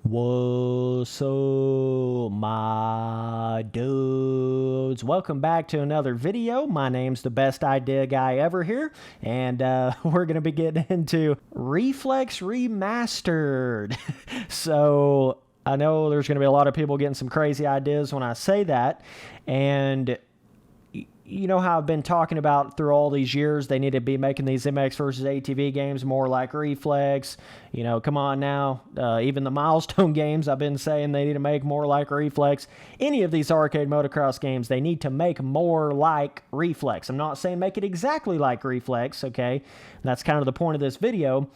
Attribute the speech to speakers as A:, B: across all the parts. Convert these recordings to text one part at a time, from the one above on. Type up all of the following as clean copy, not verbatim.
A: What's up, my dudes? Welcome back to another video. My name's the best idea guy ever here, and we're going to be getting into Reflex Remastered. So I know there's going to be a lot of people getting some crazy ideas when I say that, and you know how I've been talking about through all these years, they need to be making these MX versus ATV games more like Reflex. You know, come on now. Even the Milestone games, I've been saying they need to make more like Reflex. Any of these arcade motocross games, they need to make more like Reflex. I'm not saying make it exactly like Reflex, okay? And that's kind of the point of this video.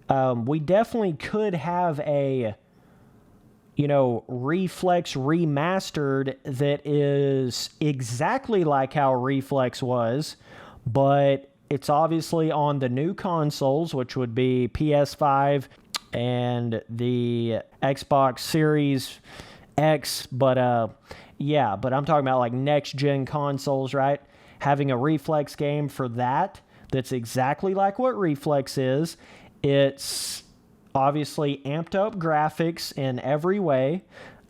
A: We definitely could have a Reflex Remastered that is exactly like how Reflex was, but it's obviously on the new consoles, which would be PS5 and the Xbox Series X, but I'm talking about like next-gen consoles, right? Having a Reflex game for that's exactly like what Reflex is. It's obviously amped up graphics in every way.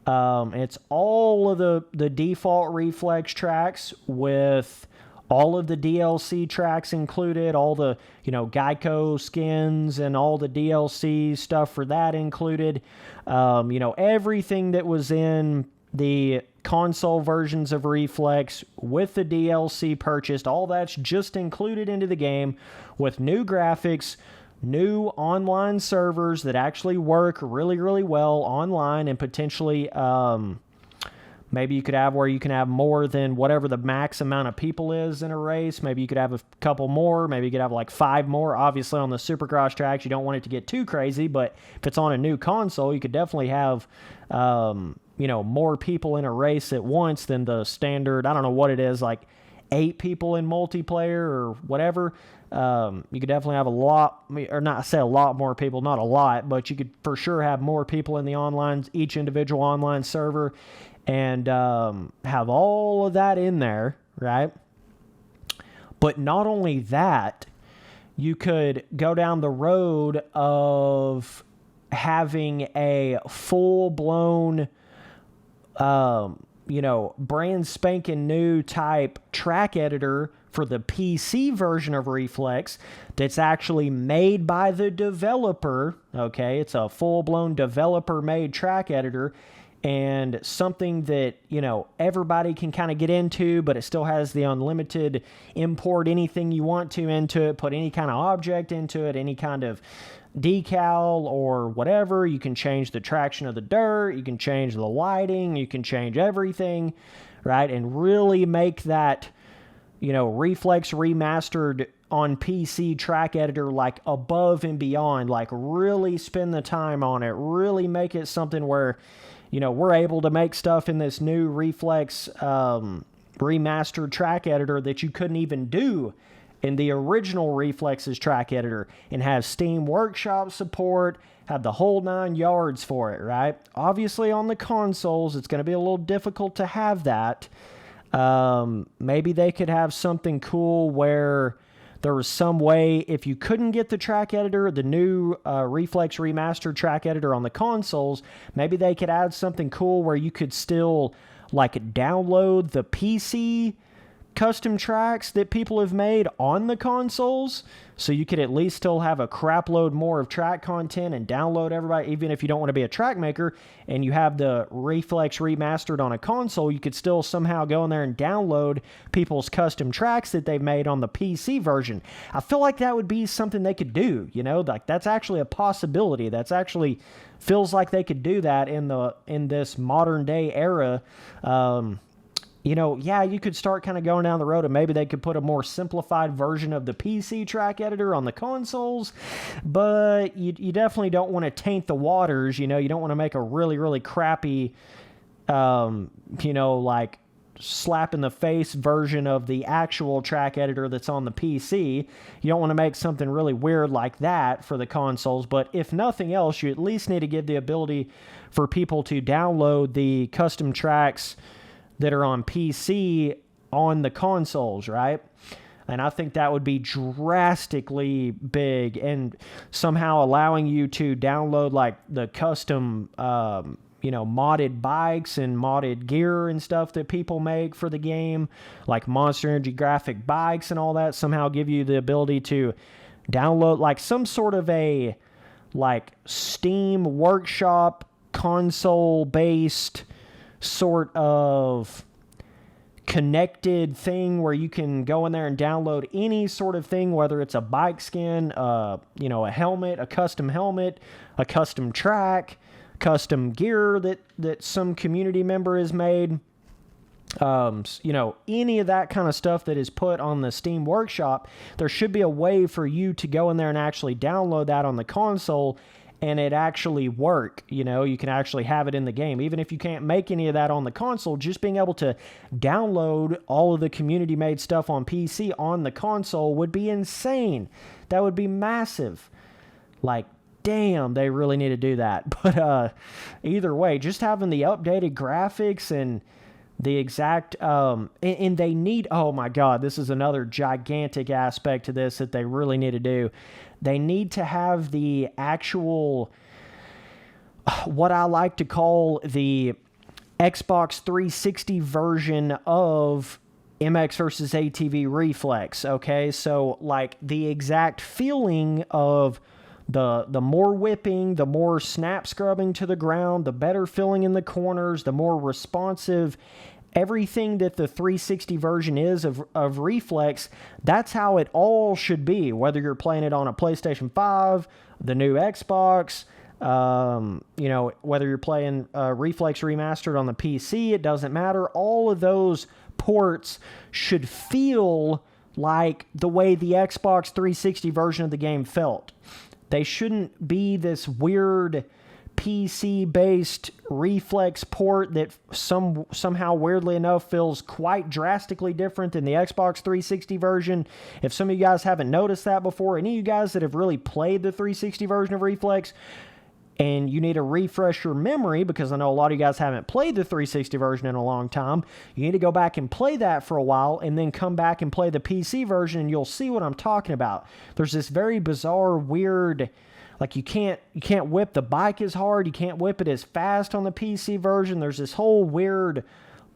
A: It's all of the default Reflex tracks with all of the DLC tracks included, all the, Geico skins and all the DLC stuff for that included. Everything that was in the console versions of Reflex with the DLC purchased, all that's just included into the game with new graphics, new online servers that actually work really, really well online, and potentially maybe you could have where you can have more than whatever the max amount of people is in a race. Maybe you could have a couple more. Maybe you could have like 5 more. Obviously, on the Supercross tracks, you don't want it to get too crazy, but if it's on a new console, you could definitely have more people in a race at once than the standard, I don't know what it is, like 8 people in multiplayer or whatever. You could definitely have a lot, or not say a lot more people, not a lot, but you could for sure have more people in the online, each individual online server, and have all of that in there, right? But not only that, you could go down the road of having a full-blown brand spanking new type track editor for the PC version of Reflex that's actually made by the developer, okay? It's a full-blown developer-made track editor, and something that, everybody can kind of get into, but it still has the unlimited import anything you want to into it, put any kind of object into it, any kind of decal or whatever. You can change the traction of the dirt, you can change the lighting, you can change everything, right? And really make that, Reflex Remastered on PC track editor like above and beyond, like really spend the time on it, really make it something where, we're able to make stuff in this new Reflex Remastered track editor that you couldn't even do in the original Reflex's track editor, and have Steam Workshop support, have the whole 9 yards for it, right? Obviously on the consoles, it's going to be a little difficult to have that. Maybe they could have something cool where there was some way, if you couldn't get the track editor, the new Reflex Remastered track editor on the consoles, maybe they could add something cool where you could still like download the PC custom tracks that people have made on the consoles, so you could at least still have a crap load more of track content and download everybody. Even if you don't want to be a track maker and you have the Reflex Remastered on a console, you could still somehow go in there and download people's custom tracks that they've made on the PC version. I feel like that would be something they could do, like that's actually a possibility. That's actually feels like they could do that in this modern day era. You could start kind of going down the road, and maybe they could put a more simplified version of the PC track editor on the consoles, but you definitely don't want to taint the waters. You don't want to make a really, really crappy, like slap in the face version of the actual track editor that's on the PC. You don't want to make something really weird like that for the consoles, but if nothing else, you at least need to give the ability for people to download the custom tracks that are on PC on the consoles, right? And I think that would be drastically big, and somehow allowing you to download like the custom, modded bikes and modded gear and stuff that people make for the game, like Monster Energy graphic bikes and all that, somehow give you the ability to download like some sort of a like Steam Workshop console-based sort of connected thing where you can go in there and download any sort of thing, whether it's a bike skin, a helmet, a custom track, custom gear that some community member has made, any of that kind of stuff that is put on the Steam Workshop. There should be a way for you to go in there and actually download that on the console and it actually work. You can actually have it in the game. Even if you can't make any of that on the console, just being able to download all of the community-made stuff on PC on the console would be insane. That would be massive. Like, damn, they really need to do that. But either way, just having the updated graphics and the exact... and they need... Oh, my God, this is another gigantic aspect to this that they really need to do. They need to have the actual, what I like to call the Xbox 360 version of MX vs. ATV Reflex, okay? So, like, the exact feeling of the more whipping, the more snap scrubbing to the ground, the better filling in the corners, the more responsive everything that the 360 version is of Reflex, that's how it all should be, whether you're playing it on a PlayStation 5, the new Xbox, whether you're playing Reflex Remastered on the PC, it doesn't matter. All of those ports should feel like the way the Xbox 360 version of the game felt. They shouldn't be this weird PC-based Reflex port that somehow, weirdly enough, feels quite drastically different than the Xbox 360 version. If some of you guys haven't noticed that before, any of you guys that have really played the 360 version of Reflex, and you need to refresh your memory, because I know a lot of you guys haven't played the 360 version in a long time, you need to go back and play that for a while, and then come back and play the PC version, and you'll see what I'm talking about. There's this very bizarre, weird... Like, you can't whip the bike as hard. You can't whip it as fast on the PC version. There's this whole weird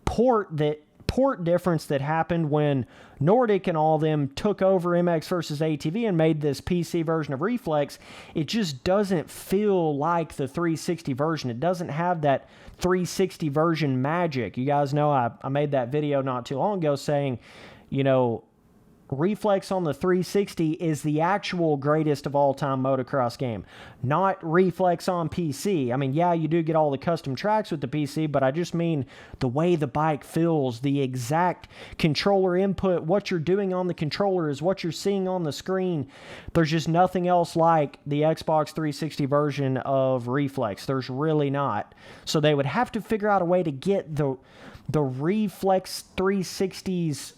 A: port difference that happened when Nordic and all them took over MX vs. ATV and made this PC version of Reflex. It just doesn't feel like the 360 version. It doesn't have that 360 version magic. You guys know I made that video not too long ago saying, Reflex on the 360 is the actual greatest of all-time motocross game, not Reflex on PC. I mean, yeah, you do get all the custom tracks with the PC, but I just mean the way the bike feels, the exact controller input, what you're doing on the controller is what you're seeing on the screen. There's just nothing else like the Xbox 360 version of Reflex. There's really not. So they would have to figure out a way to get the Reflex 360's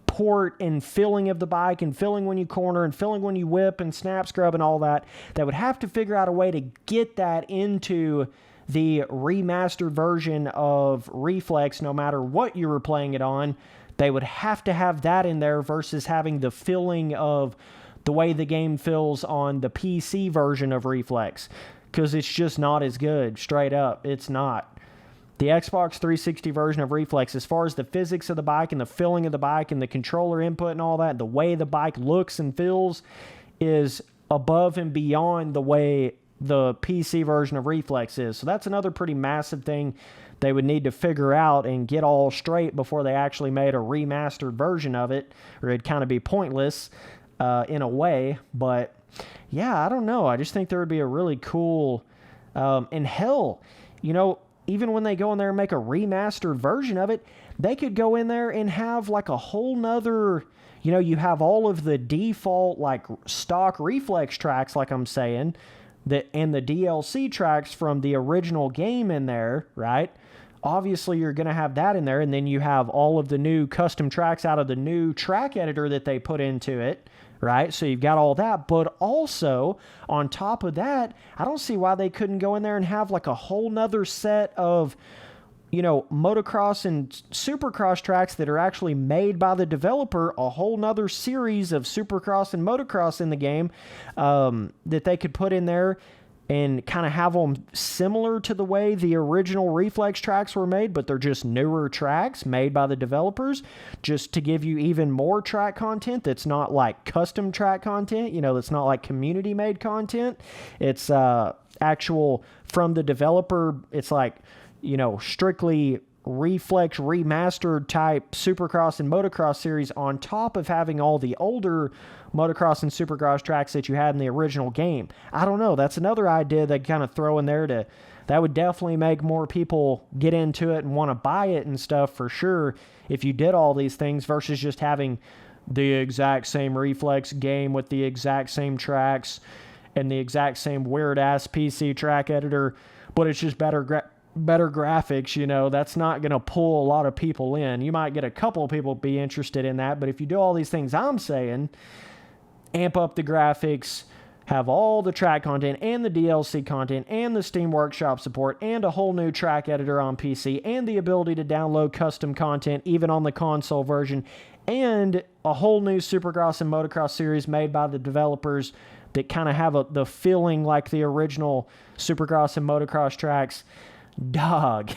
A: port and filling of the bike and filling when you corner and filling when you whip and snap scrub and all that. They would have to figure out a way to get that into the remastered version of Reflex, no matter what you were playing it on. They would have to have that in there versus having the feeling of the way the game feels on the PC version of Reflex, because it's just not as good. Straight up, it's not. The Xbox 360 version of Reflex, as far as the physics of the bike and the feeling of the bike and the controller input and all that, the way the bike looks and feels is above and beyond the way the PC version of Reflex is. So that's another pretty massive thing they would need to figure out and get all straight before they actually made a remastered version of it, or it'd kind of be pointless in a way. But yeah, I don't know. I just think there would be a really cool... and hell, even when they go in there and make a remastered version of it, they could go in there and have like a whole nother, you have all of the default like stock Reflex tracks, like I'm saying, and the DLC tracks from the original game in there, right? Obviously, you're going to have that in there, and then you have all of the new custom tracks out of the new track editor that they put into it, right? So you've got all that, but also, on top of that, I don't see why they couldn't go in there and have like a whole nother set of motocross and supercross tracks that are actually made by the developer, a whole nother series of supercross and motocross in the game that they could put in there and kind of have them similar to the way the original Reflex tracks were made, but they're just newer tracks made by the developers, just to give you even more track content that's not like custom track content, that's not like community-made content. It's actual from the developer. It's like, strictly Reflex Remastered type Supercross and Motocross series on top of having all the older Motocross and Supercross tracks that you had in the original game. I don't know. That's another idea they kind of throw in there that would definitely make more people get into it and want to buy it and stuff for sure if you did all these things versus just having the exact same Reflex game with the exact same tracks and the exact same weird-ass PC track editor, but it's just better graphics. That's not going to pull a lot of people in. You might get a couple of people be interested in that, but if you do all these things I'm saying, amp up the graphics, have all the track content and the DLC content and the Steam Workshop support and a whole new track editor on PC and the ability to download custom content even on the console version and a whole new Supercross and Motocross series made by the developers that kind of have the feeling like the original Supercross and Motocross tracks. Dog,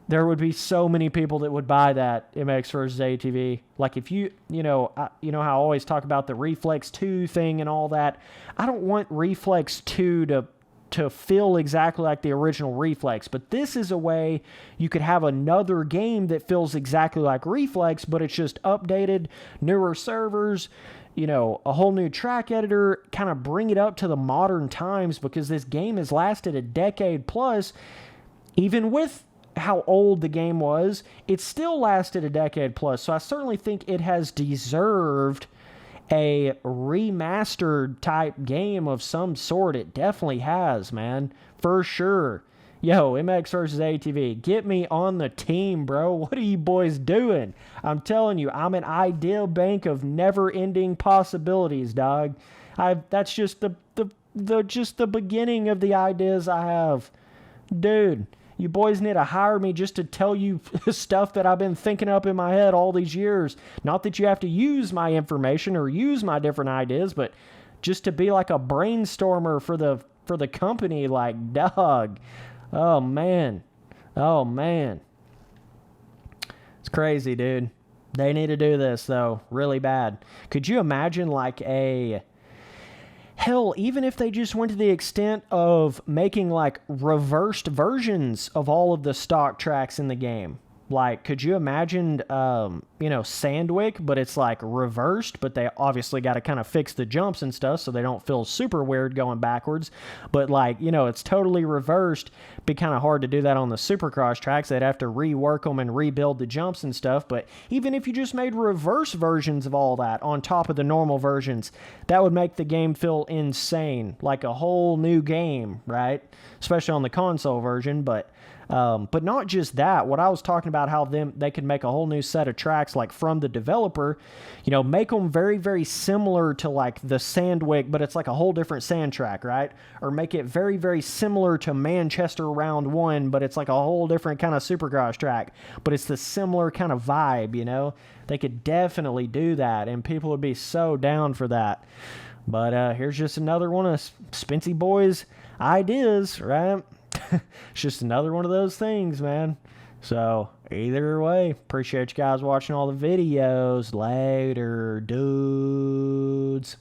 A: there would be so many people that would buy that MX versus ATV. Like if you know how I always talk about the Reflex 2 thing and all that. I don't want Reflex 2 to feel exactly like the original Reflex, but this is a way you could have another game that feels exactly like Reflex, but it's just updated, newer servers, a whole new track editor, kind of bring it up to the modern times because this game has lasted a decade plus. Even with how old the game was, it still lasted a decade plus. So I certainly think it has deserved a remastered type game of some sort. It definitely has, man. For sure. Yo, MX versus ATV, get me on the team, bro. What are you boys doing? I'm telling you, I'm an idea bank of never-ending possibilities, dog. That's just the beginning of the ideas I have. Dude, you boys need to hire me just to tell you stuff that I've been thinking up in my head all these years. Not that you have to use my information or use my different ideas, but just to be like a brainstormer for the company, like, dog. Oh, man. It's crazy, dude. They need to do this, though, really bad. Could you imagine, like, hell, even if they just went to the extent of making, like, reversed versions of all of the stock tracks in the game? Like, could you imagine, Sandwick, but it's, like, reversed, but they obviously got to kind of fix the jumps and stuff so they don't feel super weird going backwards. But, like, it's totally reversed. Be kind of hard to do that on the Supercross tracks. They'd have to rework them and rebuild the jumps and stuff. But even if you just made reverse versions of all that on top of the normal versions, that would make the game feel insane. Like a whole new game, right? Especially on the console version, but not just that. What I was talking about, how they could make a whole new set of tracks, like from the developer, make them very, very similar to like the Sandwick, but it's like a whole different sand track, right? Or make it very, very similar to Manchester Round 1, but it's like a whole different kind of Supercross track, but it's the similar kind of vibe, They could definitely do that, and people would be so down for that. But here's just another one of Spency Boy's ideas, right? It's just another one of those things, man. So, either way, appreciate you guys watching all the videos. Later, dudes.